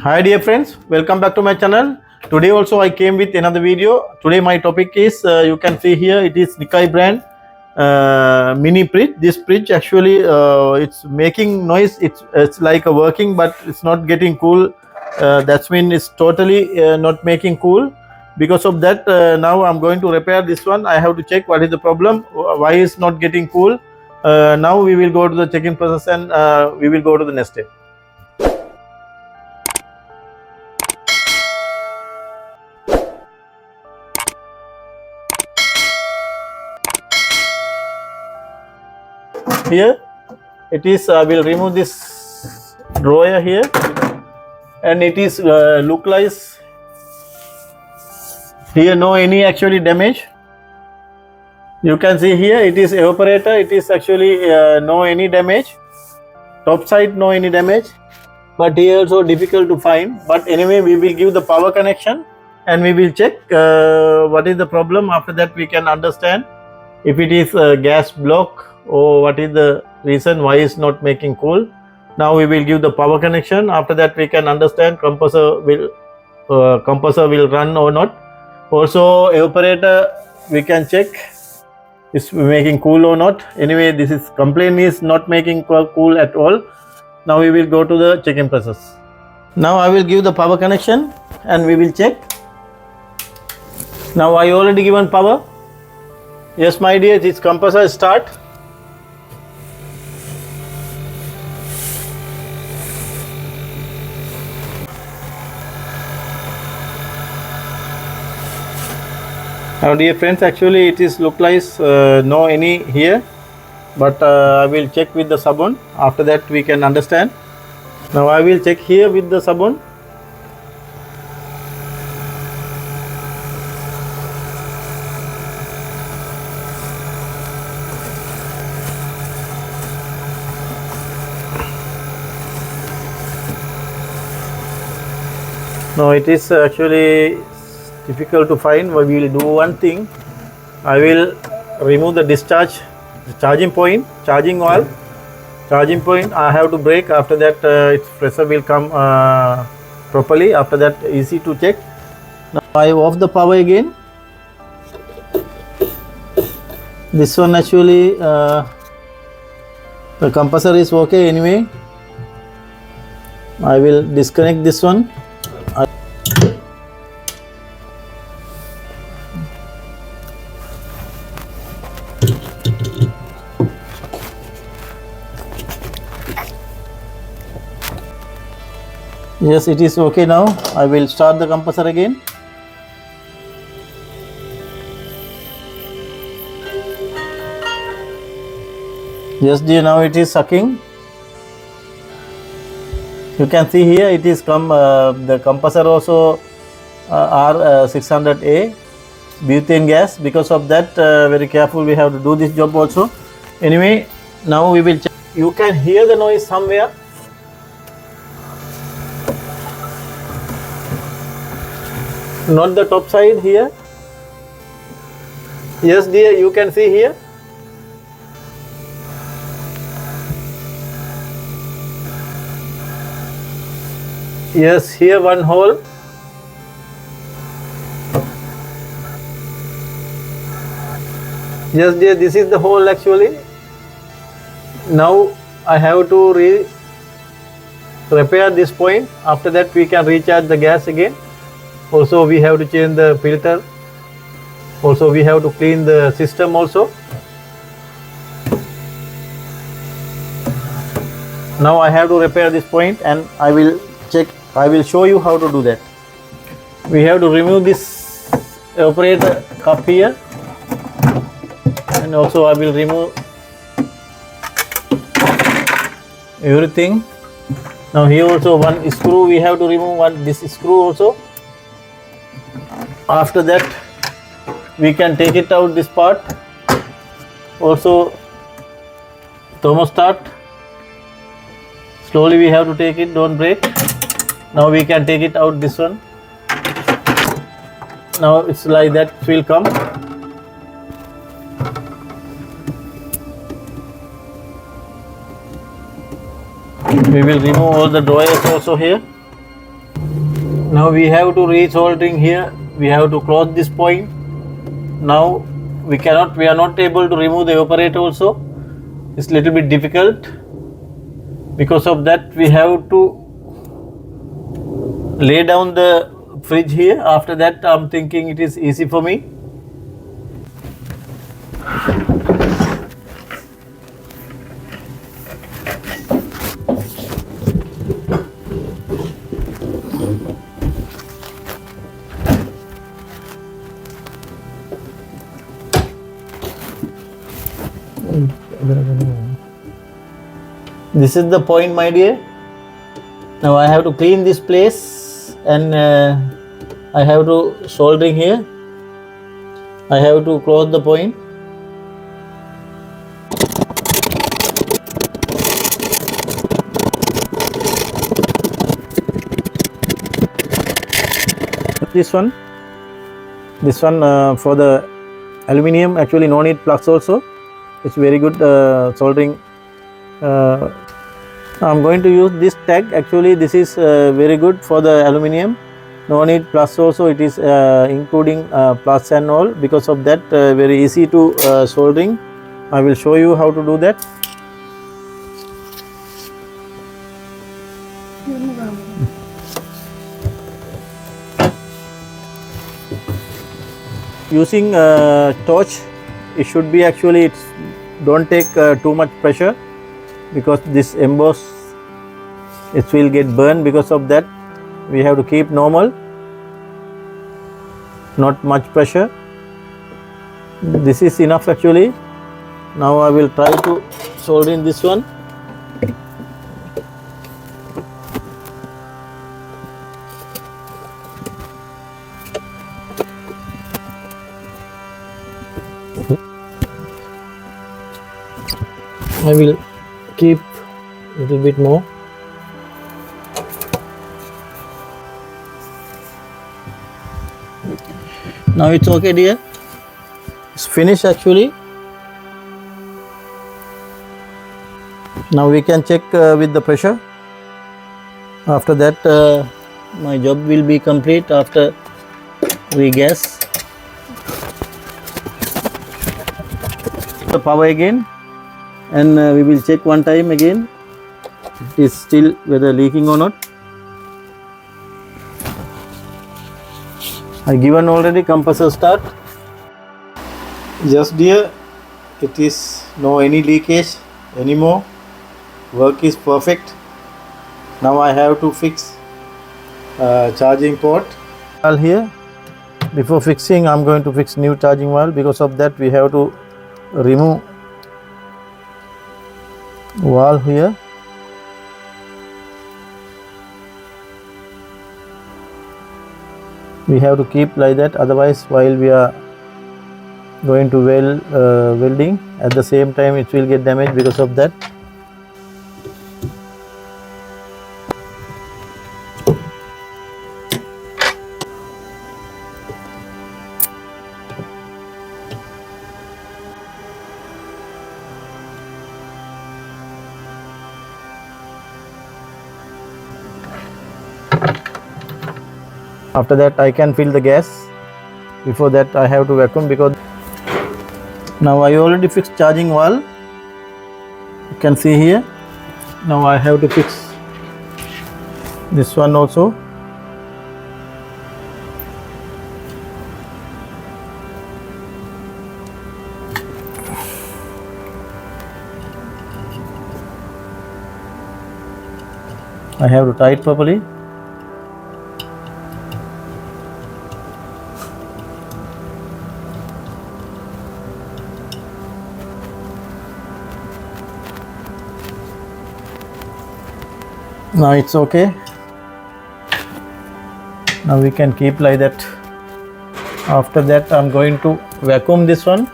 Hi dear friends, welcome back to my channel. Today also I came with another video. Today my topic is you can see here it is Nikai brand mini fridge. This fridge actually it's making noise. It's like a working, but it's not getting cool. That's mean it's totally not making cool. Because of that, now I'm going to repair this one. I have to check what is the problem, why is not getting cool. Now we will go to the check-in process and we will go to the next step. Here it is, I will remove this drawer here, and it is look like here no any actually damage. You can see here it is evaporator, it is actually no any damage, top side no any damage, but here also difficult to find. But anyway, we will give the power connection and we will check what is the problem. After that we can understand if it is a gas block or what is the reason why it's not making cool. Now we will give the power connection. After that we can understand compressor will run or not. Also evaporator we can check is making cool or not. Anyway, this is complaint is not making cool at all. Now we will go to the check-in process. Now I will give the power connection and we will check. Now I already given power. Yes my dear, this compressor start. Now dear friends, actually it is look like no any here, but I will check with the sabon. After that we can understand. Now I will check here with the sabon. No, it is actually difficult to find. We will do one thing. I will remove the discharge, the charging point, charging valve, charging point. I have to break. After that, its pressure will come properly. After that, easy to check. Now I off the power again. This one actually the compressor is okay. Anyway, I will disconnect this one. Yes, it is okay now. I will start the compressor again. Yes dear, now it is sucking. You can see here it is the compressor also R600a butane gas. Because of that, very careful we have to do this job also. Anyway, now we will check. You can hear the noise somewhere. Not the top side here. Yes dear, you can see here. Yes, here one hole. Yes dear, this is the hole actually. Now I have to repair this point. After that we can recharge the gas again. Also we have to change the filter. Also we have to clean the system also. Now I have to repair this point and I will check. I will show you how to do that. We have to remove this evaporator cup here, and also I will remove everything. Now here also one screw we have to remove, this screw also. After that we can take it out this part. Also thermostat, slowly we have to take it, don't break. Now we can take it out this one. Now it's like that, it will come. We will remove all the drawers also here. Now we have to re-soldering here. We have to close this point. Now we are not able to remove the evaporator also. It's little bit difficult. Because of that, we have to lay down the fridge here. After that, I'm thinking it is easy for me. This is the point, my dear. Now I have to clean this place, and I have to soldering here. I have to close the point. This one for the aluminium, actually no need plugs also. It's very good soldering. I'm going to use this tag. Actually this is very good for the aluminium. No need plus also, it is including plus and all. Because of that, very easy to soldering. I will show you how to do that. Using torch, it should be actually, it's don't take too much pressure, because this emboss, it will get burned. Because of that, we have to keep normal, not much pressure. This is enough actually. Now I will try to solder in this one. I will keep a little bit more. Now it's okay, dear. It's finished actually. Now we can check with the pressure. After that, my job will be complete after re-gas. The power again. And we will check one time again, it is still whether leaking or not. I given already compressor start. Just dear, it is no any leakage anymore. Work is perfect. Now I have to fix charging port. Here, before fixing, I'm going to fix new charging valve. Because of that, we have to remove valve here. We have to keep like that, otherwise while we are going to welding, at the same time it will get damaged because of that. After that, I can fill the gas. Before that, I have to vacuum, because now I already fixed charging valve. You can see here. Now I have to fix this one also. I have to tie it properly. Now it's okay. Now we can keep like that. After that, I'm going to vacuum this one.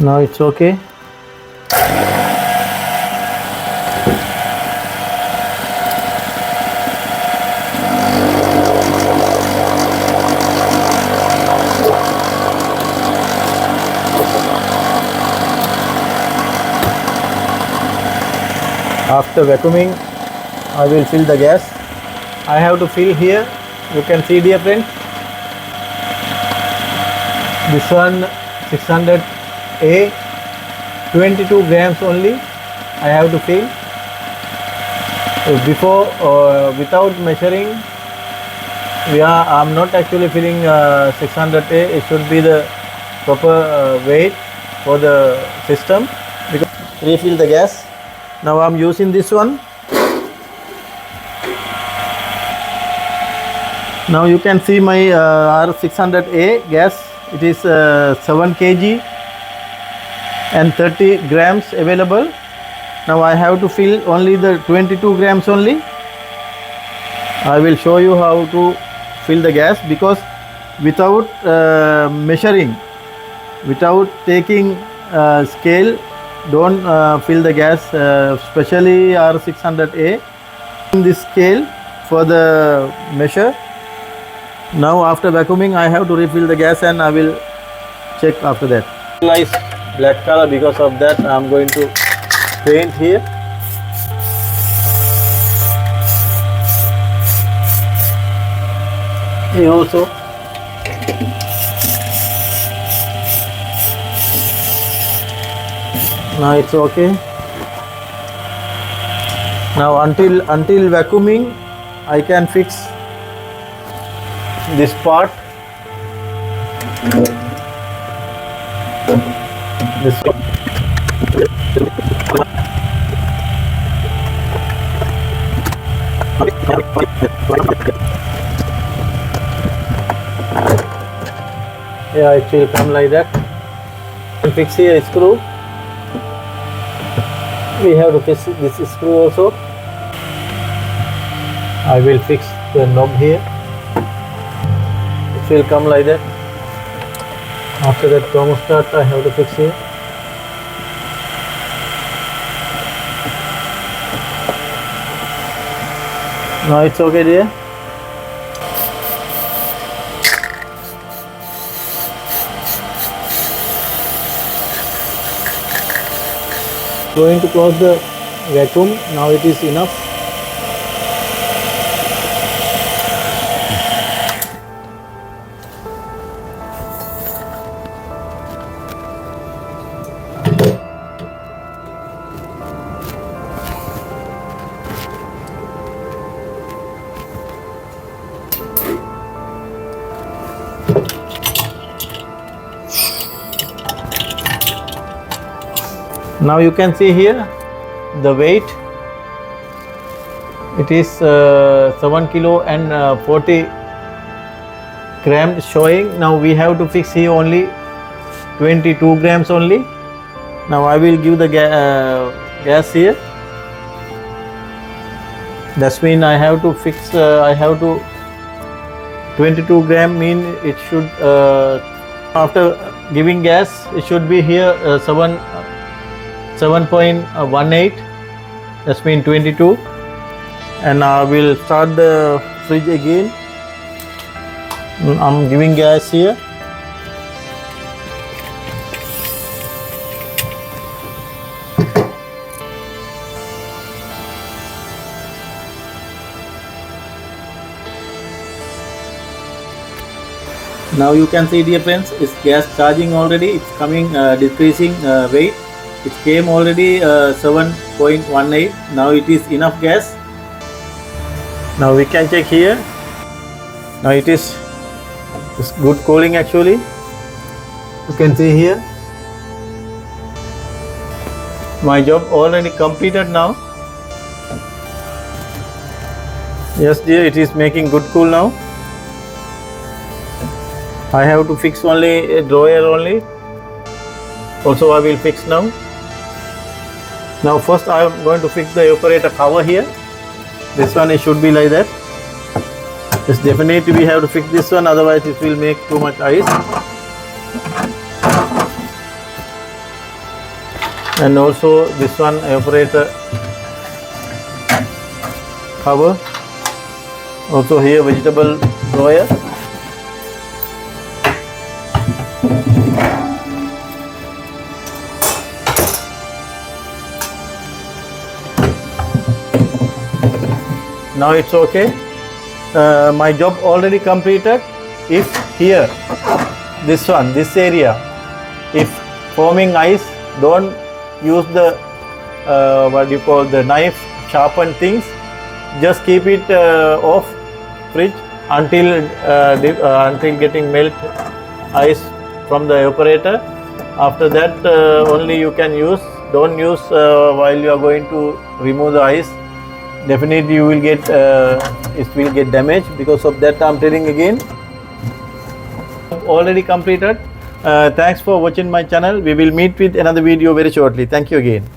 Now it's okay. After vacuuming, I will fill the gas. I have to fill here. You can see, dear friends, this one 600a, 22 grams only I have to fill. Before without measuring, I'm not actually filling 600a. It should be the proper weight for the system. Because refill the gas. Now I'm using this one. Now you can see my R600a gas. It is 7 kg and 30 grams available. Now I have to fill only the 22 grams only. I will show you how to fill the gas, because without measuring, without taking scale, don't fill the gas, especially R600a. In this scale for the measure. Now after vacuuming, I have to refill the gas and I will check after that. Nice black color, because of that I am going to paint here. Here also. Now it's okay. Now until vacuuming, I can fix this part. This one. Yeah, it will come like that. And fix here a screw. We have to fix this screw also. I will fix the knob here. It will come like that. After that thermostat I have to fix here. Now it's okay, dear. Going to close the vacuum. Now it is enough. Now you can see here the weight. It is 7 kilo and 40 grams showing. Now we have to fix here only 22 grams only. Now I will give the gas here. That's mean I have to fix. I have to 22 gram mean it should after giving gas it should be here 7.18. That's mean 22. And I will start the fridge again. I'm giving gas here. Now you can see, dear friends, it's gas charging already. It's coming decreasing weight. It came already 7.18. Now it is enough gas. Now we can check here. Now it's good cooling actually. You can see here. My job already completed now. Yes, dear, it is making good cool now. I have to fix only a drawer only. Also I will fix now. Now first I am going to fix the evaporator cover here. This one it should be like that. Yes, definitely we have to fix this one, otherwise it will make too much ice. And also this one evaporator cover. Also here vegetable drawer. Now it's okay. My job already completed. If here, this area, if forming ice, don't use the what you call the knife, sharpen things. Just keep it off fridge until getting melt ice from the evaporator. After that only you can use. Don't use while you are going to remove the ice. Definitely you will get it will get damaged. Because of that I'm telling again. Already completed. Thanks for watching my channel. We will meet with another video very shortly. Thank you again.